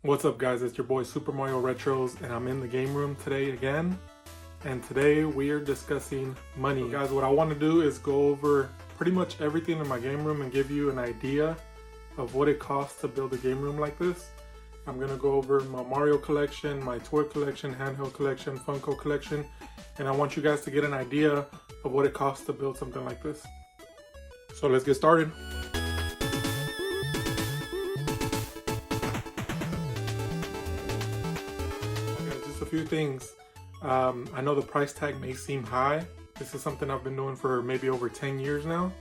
What's up guys, it's your boy Super Mario Retros and I'm in the game room today again. And today we are discussing money. So guys, what I want to do is go over pretty much everything in my game room and give you an idea of what it costs to build a game room like this. I'm going to go over my Mario collection, my toy collection, handheld collection, Funko collection, and I want you guys to get an idea of what it costs to build something like this. So let's get started. A few things. I know the price tag may seem high. This is something I've been doing for maybe over 10 years now,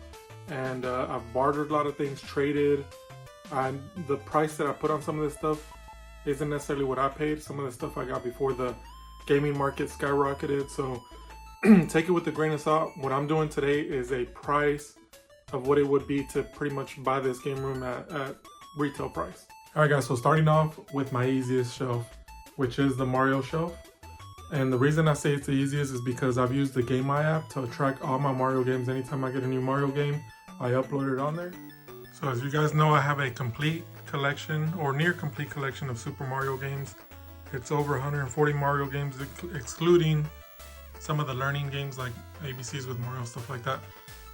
and I've bartered a lot of things, traded, and the price that I put on some of this stuff isn't necessarily what I paid. Some of the stuff I got before the gaming market skyrocketed, so take it with a grain of salt. What I'm doing today is a price of what it would be to pretty much buy this game room at retail price. Alright guys, so starting off with my easiest shelf, which is the Mario shelf. And the reason I say it's the easiest is because I've used the Game Eye app to track all my Mario games. Anytime I get a new Mario game, I upload it on there. So as you guys know, I have a complete collection or near complete collection of Super Mario games. It's over 140 Mario games, excluding some of the learning games like ABCs with Mario, stuff like that.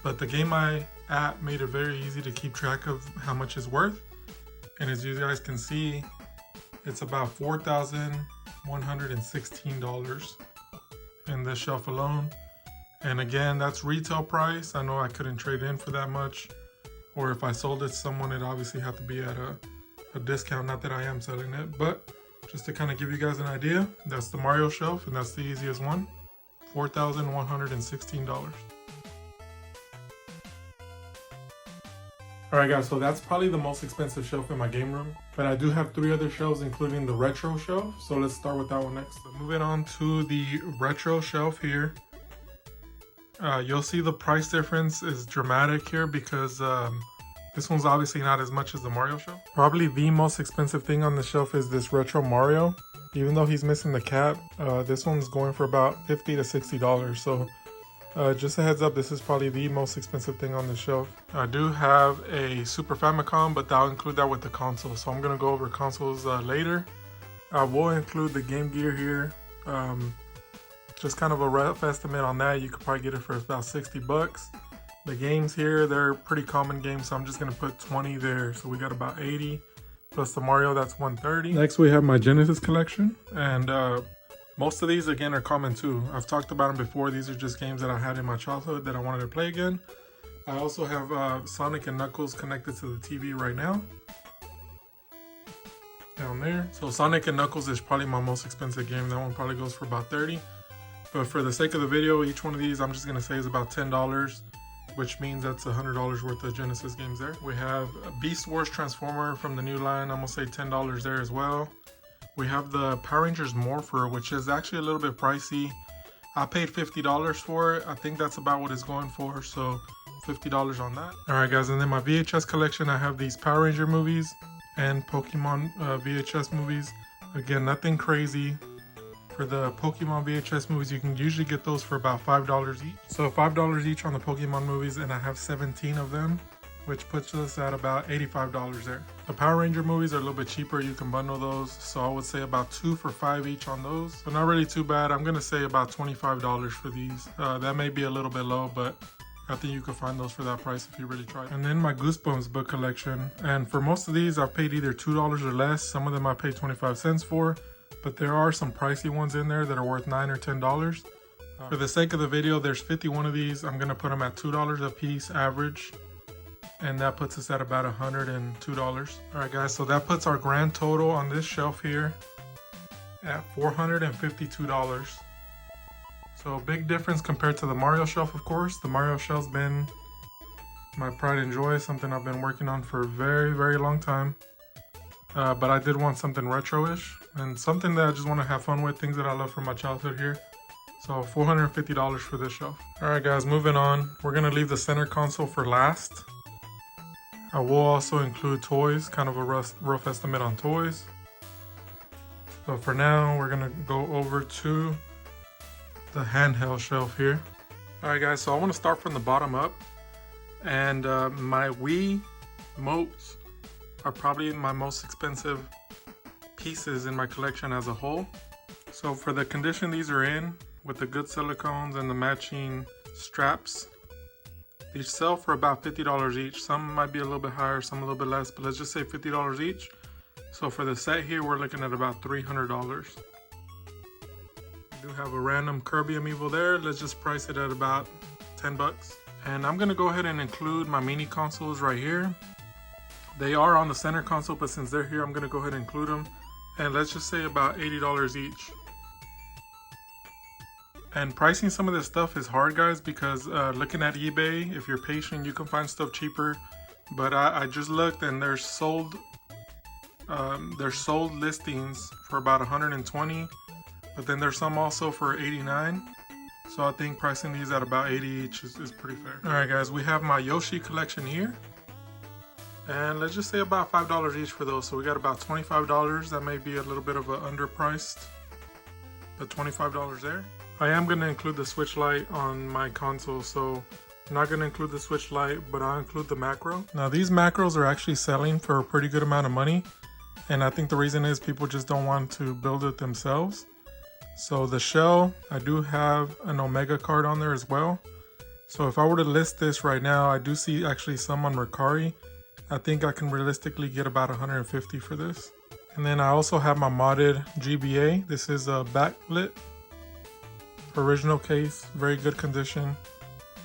But the Game Eye app made it very easy to keep track of how much it's worth. And as you guys can see, it's about $4,116 in this shelf alone. And again, that's retail price. I know I couldn't trade in for that much, or if I sold it to someone, it obviously had to be at a discount. Not that I am selling it, but just to kind of give you guys an idea, that's the Mario shelf, and that's the easiest one. $4,116. Alright guys, so that's probably the most expensive shelf in my game room, but I do have 3 other shelves including the retro shelf, so let's start with that one next. So moving on to the retro shelf here, you'll see the price difference is dramatic here because this one's obviously not as much as the Mario shelf. Probably the most expensive thing on the shelf is this retro Mario. Even though he's missing the cap, this one's going for about $50 to $60, so just a heads up, this is probably the most expensive thing on the shelf. I do have a Super Famicom, but I'll include that with the console. So I'm going to go over consoles later. I will include the Game Gear here. Just kind of a rough estimate on that. You could probably get it for about 60 bucks. The games here, they're pretty common games, so I'm just going to put 20 there. So we got about 80. Plus the Mario, that's 130. Next we have my Genesis collection. And most of these, again, are common too. I've talked about them before. These are just games that I had in my childhood that I wanted to play again. I also have Sonic and Knuckles connected to the TV right now. Down there. So Sonic and Knuckles is probably my most expensive game. That one probably goes for about 30. But for the sake of the video, each one of these I'm just going to say is about $10, which means that's $100 worth of Genesis games there. We have Beast Wars Transformer from the new line. I'm going to say $10 there as well. We have the Power Rangers Morpher, which is actually a little bit pricey. I paid $50 for it. I think that's about what it's going for, so $50 on that. Alright guys, and then my VHS collection, I have these Power Ranger movies and Pokemon VHS movies. Again, nothing crazy. For the Pokemon VHS movies, you can usually get those for about $5 each. So $5 each on the Pokemon movies, and I have 17 of them, which puts us at about $85 there. The Power Ranger movies are a little bit cheaper. You can bundle those, so I would say about 2 for $5 each on those. So not really too bad. I'm gonna say about $25 for these. That may be a little bit low, but I think you can find those for that price if you really try. And then my Goosebumps book collection. And for most of these, I've paid either $2 or less. Some of them I paid 25 cents for, but there are some pricey ones in there that are worth $9 or $10. For the sake of the video, there's 51 of these. I'm gonna put them at $2 a piece average. And that puts us at about $102. Alright guys, so that puts our grand total on this shelf here at $452. So a big difference compared to the Mario shelf, of course. The Mario shelf's been my pride and joy, something I've been working on for a very, very long time. But I did want something retro-ish and something that I just want to have fun with, things that I love from my childhood here. So $450 for this shelf. Alright guys, moving on. We're going to leave the center console for last. I will also include toys, kind of a rough estimate on toys. But for now, we're gonna go over to the handheld shelf here. Alright guys, so I want to start from the bottom up. And my Wii motes are probably my most expensive pieces in my collection as a whole. So for the condition these are in, with the good silicones and the matching straps, these sell for about $50 each. Some might be a little bit higher, some a little bit less, but let's just say $50 each. So for the set here, we're looking at about $300. We do have a random Kirby amiibo there. Let's just price it at about 10 bucks. And I'm gonna go ahead and include my mini consoles right here. They are on the center console, but since they're here, I'm gonna go ahead and include them. And let's just say about $80 each. And pricing some of this stuff is hard, guys, because looking at eBay, if you're patient, you can find stuff cheaper. But I just looked, and there's sold listings for about 120, but then there's some also for 89. So I think pricing these at about 80 each is pretty fair. All right, guys, we have my Yoshi collection here. And let's just say about $5 each for those. So we got about $25. That may be a little bit of an underpriced, but $25 there. I am going to include the Switch Lite on my console, so I'm not going to include the Switch Lite, but I'll include the macro. Now these macros are actually selling for a pretty good amount of money, and I think the reason is people just don't want to build it themselves. So the shell, I do have an Omega card on there as well. So if I were to list this right now, I do see actually some on Mercari. I think I can realistically get about 150 for this. And then I also have my modded GBA. This is a backlit. Original case, very good condition,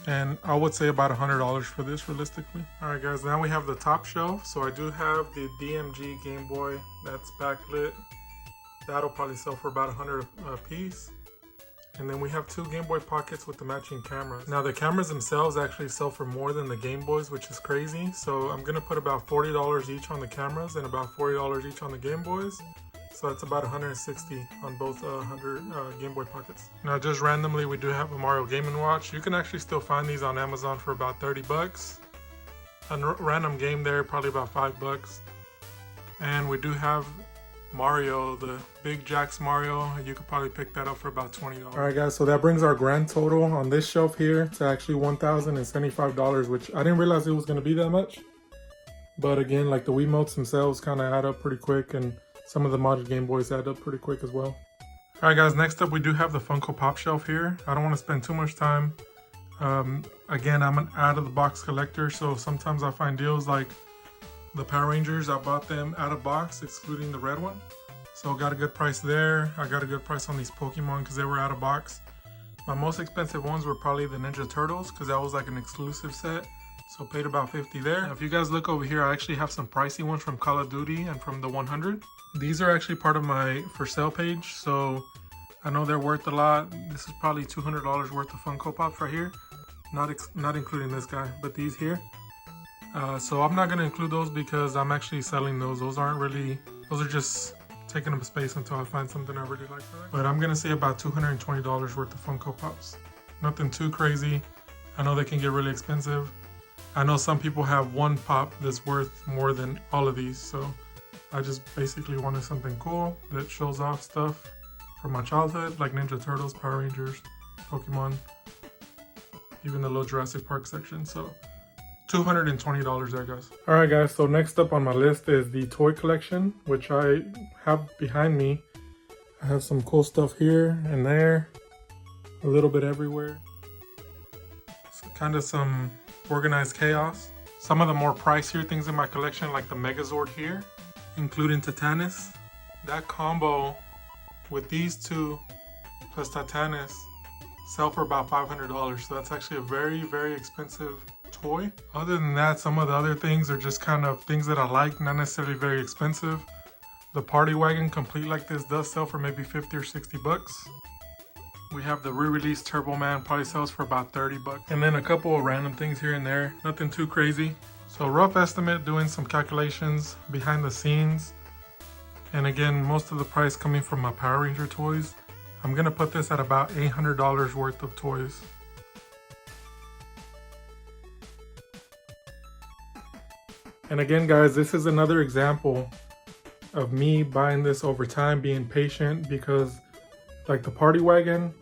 and I would say about $100 for this realistically. All right, guys, now we have the top shelf. So I do have the DMG Game Boy that's backlit. That'll probably sell for about 100 a piece. And then we have two Game Boy Pockets with the matching cameras. Now the cameras themselves actually sell for more than the Game Boys, which is crazy. So I'm gonna put about $40 each on the cameras and about $40 each on the Game Boys. So that's about 160 on both 100 Game Boy Pockets. Now just randomly, we do have a Mario Game & Watch. You can actually still find these on Amazon for about 30 bucks. A random game there, probably about 5 bucks. And we do have Mario, the Big Jack's Mario. You could probably pick that up for about $20. All right, guys, so that brings our grand total on this shelf here to actually $1,075, which I didn't realize it was going to be that much. But again, like the Wiimotes themselves kind of add up pretty quick, and some of the modded Game Boys add up pretty quick as well. All right, guys, next up we do have the Funko Pop shelf here. I don't want to spend too much time. Again, I'm an out-of-the-box collector, so sometimes I find deals like the Power Rangers. I bought them out of box, excluding the red one. So got a good price there. I got a good price on these Pokemon because they were out of box. My most expensive ones were probably the Ninja Turtles because that was like an exclusive set. So paid about 50 there. Now, if you guys look over here, I actually have some pricey ones from Call of Duty and from the 100. These are actually part of my for sale page, so I know they're worth a lot. This is probably $200 worth of Funko Pops right here. Not including this guy, but these here. So I'm not going to include those because I'm actually selling those. Those are just taking up space until I find something I really like. But I'm going to say about $220 worth of Funko Pops. Nothing too crazy. I know they can get really expensive. I know some people have one pop that's worth more than all of these, so I just basically wanted something cool that shows off stuff from my childhood, like Ninja Turtles, Power Rangers, Pokemon, even the little Jurassic Park section. So $220 there, guys. All right, guys, so next up on my list is the toy collection, which I have behind me. I have some cool stuff here and there, a little bit everywhere. So kind of some organized chaos. Some of the more pricier things in my collection, like the Megazord here, including Titanus. That combo with these two plus Titanus sell for about $500. So that's actually a very, very expensive toy. Other than that, some of the other things are just kind of things that I like, not necessarily very expensive. The Party Wagon complete like this does sell for maybe 50 or 60 bucks. We have the re-released Turbo Man, probably sells for about 30 bucks. And then a couple of random things here and there, nothing too crazy. So rough estimate, doing some calculations behind the scenes. And again, most of the price coming from my Power Ranger toys. I'm gonna put this at about $800 worth of toys. And again, guys, this is another example of me buying this over time, being patient, because like the Party Wagon,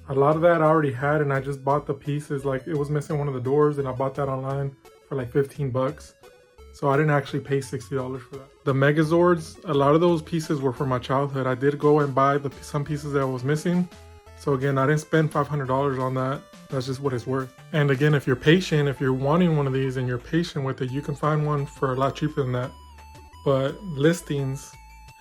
a lot of that I already had and I just bought the pieces. Like it was missing one of the doors and I bought that online for like 15 bucks. So I didn't actually pay $60 for that. The Megazords, a lot of those pieces were from my childhood. I did go and buy some pieces that I was missing. So again, I didn't spend $500 on that. That's just what it's worth. And again, if you're patient, if you're wanting one of these and you're patient with it, you can find one for a lot cheaper than that. But listings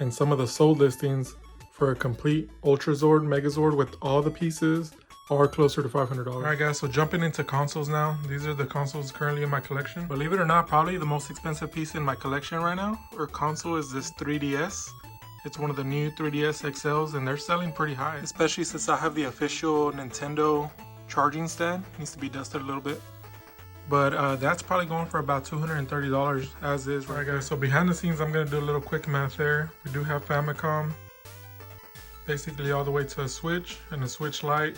and some of the sold listings for a complete Ultra Zord, Megazord with all the pieces are closer to $500. All right, guys, so jumping into consoles now. These are the consoles currently in my collection. Believe it or not, probably the most expensive piece in my collection right now, or console, is this 3DS. It's one of the new 3DS XLs, and they're selling pretty high, especially since I have the official Nintendo charging stand. It needs to be dusted a little bit. But that's probably going for about $230 as is. Right, guys, so behind the scenes, I'm going to do a little quick math there. We do have Famicom, basically all the way to a Switch and a Switch Lite.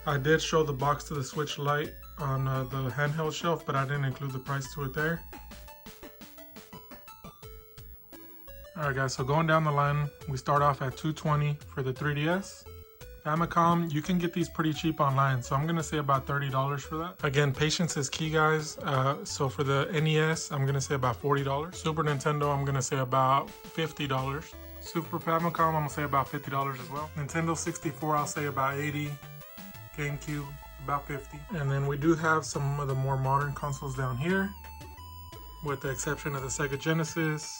I did show the box to the Switch Lite on the handheld shelf, but I didn't include the price to it there. Alright guys, so going down the line, we start off at $220 for the 3DS. Famicom, you can get these pretty cheap online, so I'm going to say about $30 for that. Again, patience is key, guys. So for the NES, I'm going to say about $40. Super Nintendo, I'm going to say about $50. Super Famicom, I'm going to say about $50 as well. Nintendo 64, I'll say about $80. GameCube, about $50. And then we do have some of the more modern consoles down here, with the exception of the Sega Genesis.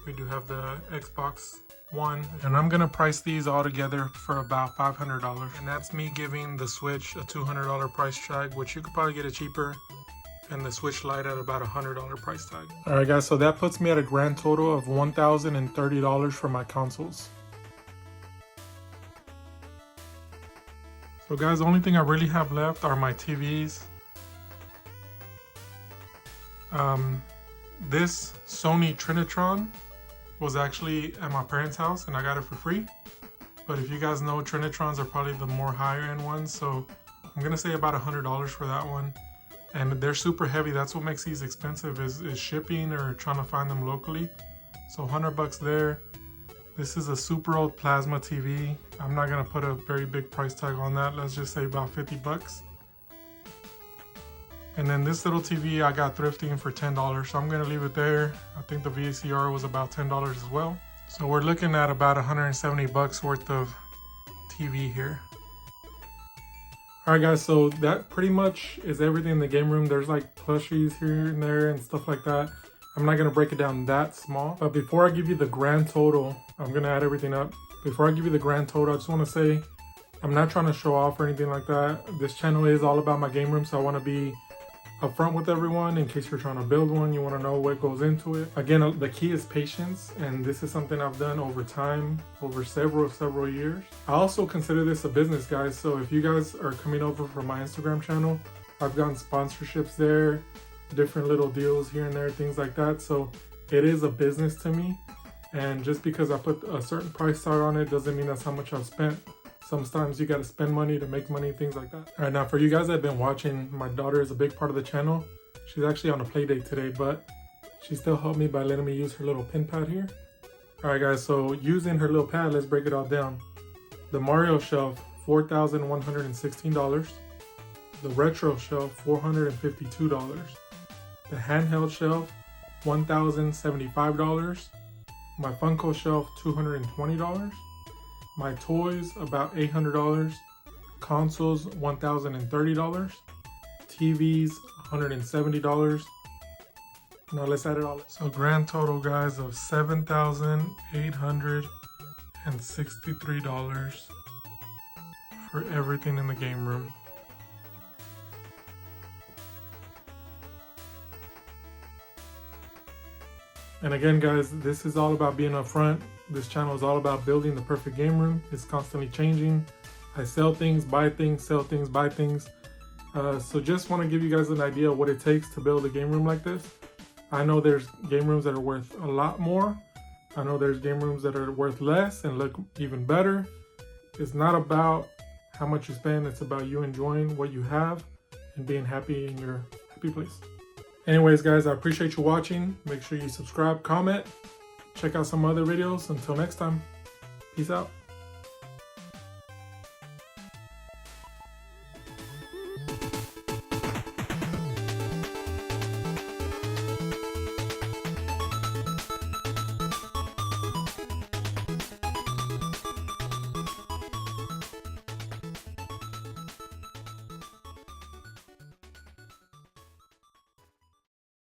We do have the Xbox One, and I'm gonna price these all together for about $500, and that's me giving the Switch a $200 price tag, which you could probably get it cheaper, and the Switch Lite at about $100 price tag. All right, guys, so that puts me at a grand total of $1,030 for my consoles. So guys, the only thing I really have left are my TVs. This Sony Trinitron was actually at my parents' house and I got it for free. But if you guys know, Trinitrons are probably the more higher end ones. So I'm gonna say about $100 for that one. And they're super heavy. That's what makes these expensive is shipping or trying to find them locally. So $100 there. This is a super old plasma TV. I'm not gonna put a very big price tag on that. Let's just say about $50. And then this little TV I got thrifting for $10, so I'm gonna leave it there. I think the VCR was about $10 as well. So we're looking at about $170 worth of TV here. All right, guys, so that pretty much is everything in the game room. There's like plushies here and there and stuff like that. I'm not gonna break it down that small, but before I give you the grand total, I'm gonna add everything up. Before I give you the grand total, I just wanna say, I'm not trying to show off or anything like that. This channel is all about my game room, so I wanna be upfront with everyone in case you're trying to build one, you wanna know what goes into it. Again, the key is patience, and this is something I've done over time, over several years. I also consider this a business, guys, so if you guys are coming over from my Instagram channel, I've gotten sponsorships there, different little deals here and there, things like that. So it is a business to me, and just because I put a certain price tag on it doesn't mean that's how much I've spent. Sometimes you got to spend money to make money, things like that. All right, now for you guys that have been watching, my daughter is a big part of the channel. She's actually on a play date today, but she still helped me by letting me use her little pin pad here. All right, guys, so using her little pad, let's break it all down. The Mario shelf, $4,116. The retro shelf, $452. The handheld shelf, $1,075. My Funko shelf, $220. My toys, about $800. Consoles, $1,030. TVs, $170. Now let's add it all up. So grand total, guys, of $7,863 for everything in the game room. And again, guys, this is all about being upfront. This channel is all about building the perfect game room. It's constantly changing. I sell things, buy things, sell things, buy things. So just want to give you guys an idea of what it takes to build a game room like this. I know there's game rooms that are worth a lot more. I know there's game rooms that are worth less and look even better. It's not about how much you spend. It's about you enjoying what you have and being happy in your happy place. Anyways, guys, I appreciate you watching. Make sure you subscribe, comment, check out some other videos. Until next time, peace out.